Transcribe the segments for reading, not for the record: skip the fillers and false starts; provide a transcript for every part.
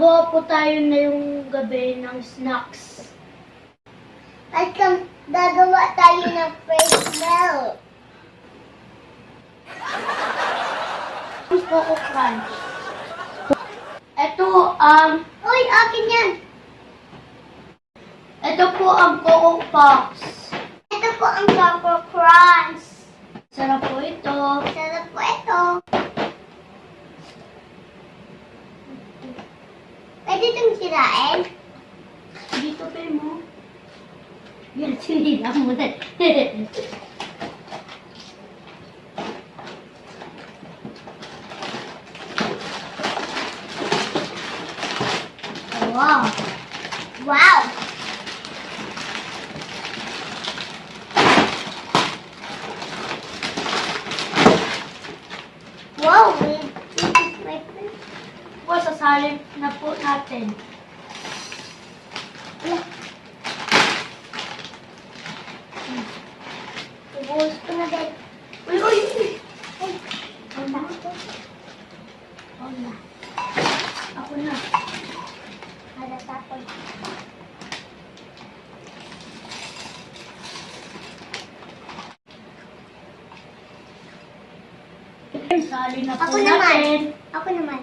Gagawa po tayo na yung gabi ng snacks. At gagawa tayo ng fresh milk. Koko Krunch. Ito, Uy, akin yan. ito po ang Coco Pops. Ito po ang Koko Krunch. Sarap po ito. Sarap po ito. Pwede itong sirain? Dito pa mo. Yan, sinila mo na. Wow. Wow. Wow, this is my first. Po, sasalin na po natin. Ibuhos ko na din. Uy, uy! Ay, ang dami. Ako na. Ako na. Halatapon. Salin na po Ako naman. natin. Ako naman.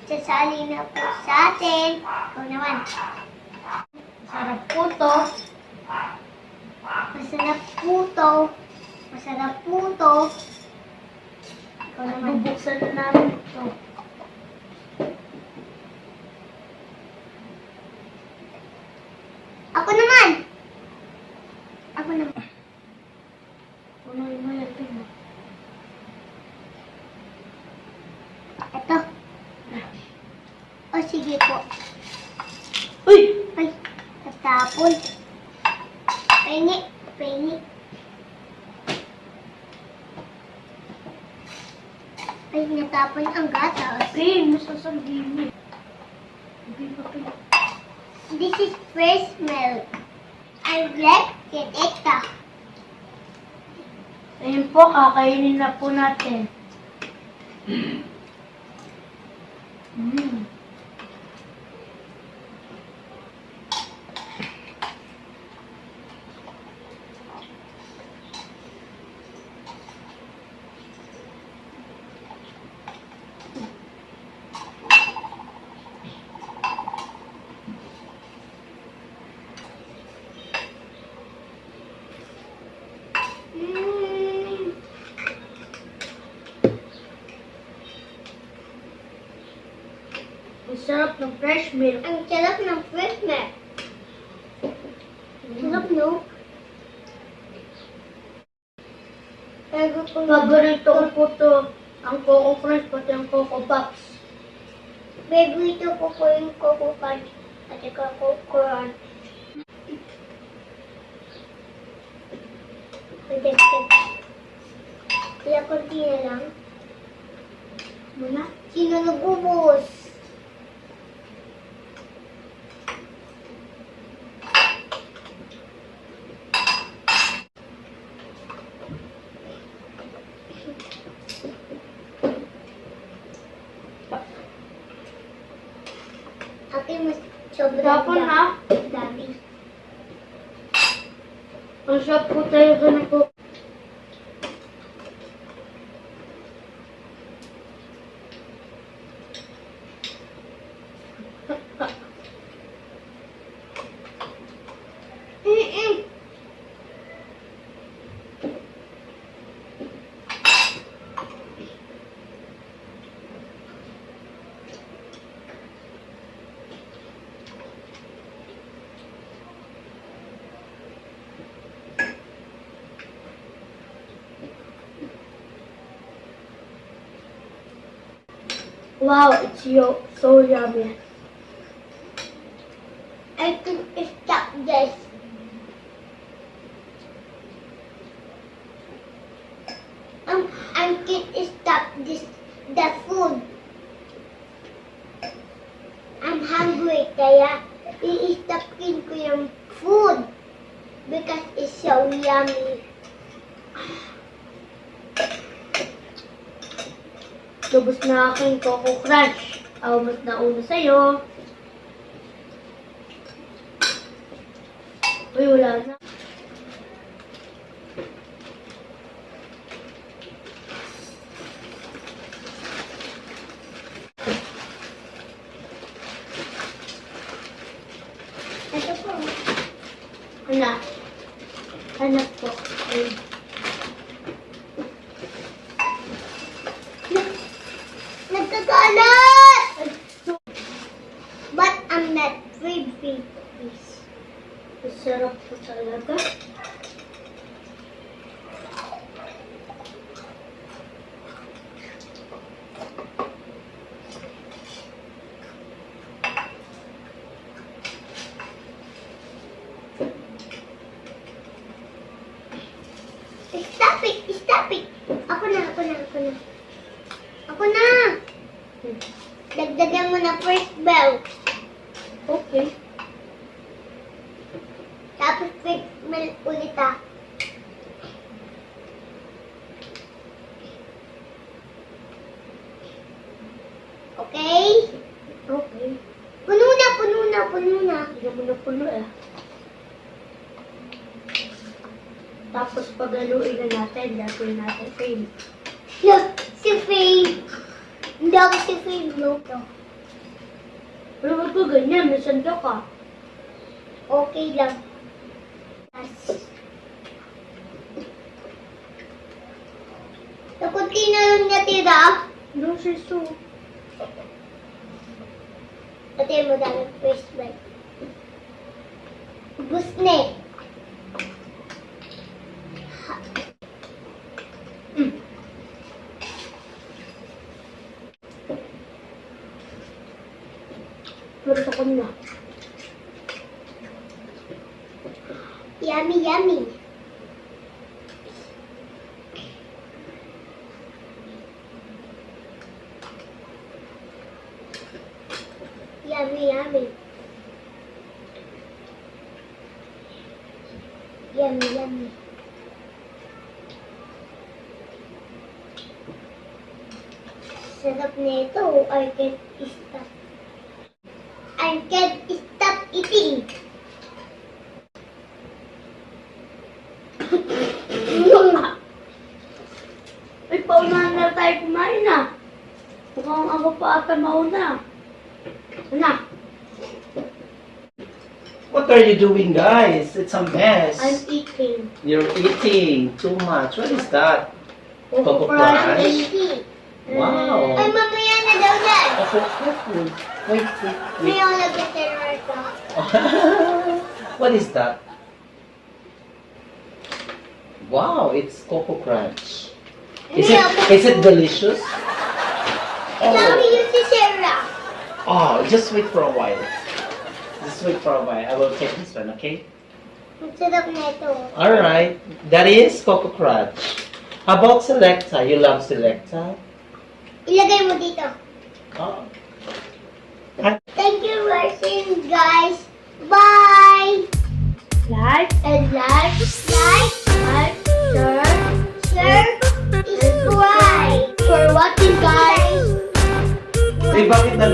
Sasali na po sa atin. Ako naman. Sarap po to. Masarap po to. Masarap po to. Ako naman. Bubuksan na namin ito. Ako naman. Ako naman. Punoy mo yan. Ito. O, sige po. Uy! Ay, natapon. Pengi. Pengi. Ay, natapon ang gatas. Pin, masasabihin. This is fresh milk. I like it. Ito. Ayun po, kakainin na po natin. Ang sarap ng fresh milk. Ang sarap ng fresh milk. Sarap, no? Paborito ko po to. Ang Koko Krunch, pati ang Coco Pops. Favorito ko po yung Koko Krunch at yung Koko Krunch. Kaya konti na lang. Muna? Sino nag-ubos? Akin mas sobrang Tapon na. dami. Ang sarap po talaga ng Coco. Wow, it's so yummy. I can stop this. I can stop this, the food. I'm hungry, kaya i-stopin ko yung food because it's so yummy. Lubos na aking Koko Krunch. Ako mas nauna sa'yo. Uy, wala na. Ito po. Anak. Anak po. Ay. Nagkakalat! But I'm not afraid, please. Masarap po talaga. Stop it! Stop it! Ako na. Ako na! Dagdagan mo na first bell. Okay. Tapos quick bell ulit ah. Okay? Okay. Puno na. Hindi mo na puno eh. Tapos paghaluin na natin, gagawin natin frame. Look, si Faye. Hindi ako si Faye, loto. Pero ba't ko ganyan? Nasanda ka. Okay lang. Takot kayo na yung natira? No, siso. Tatay mo dahil first bite. Ubus na eh. Gusto ko na. Yummy, yummy. Yummy, yummy. Yummy, yummy. Sarap nito. I can't stop. I can't stop eating. Ay, paunahan na tayo kumain na. Mukhang ako pa ata mauna. Anak. What are you doing, guys? It's a mess. I'm eating. You're eating too much. What is that? Coco Crunch. Crunch? Wow. Ay, mamaya na daw yan. Careful. Wait. May ako nag-terror ka. What is that? Wow, it's Koko Krunch. Is it delicious? Sabi yun si Sarah. Oh, just wait for a while. I will take this one, okay? Ang sarap na ito. Alright. That is Koko Krunch. How about Selecta? You love Selecta? Ilagay mo dito. Oh. Thank you for watching, guys. Bye! Like, share, subscribe for watching, guys. Eh, bakit na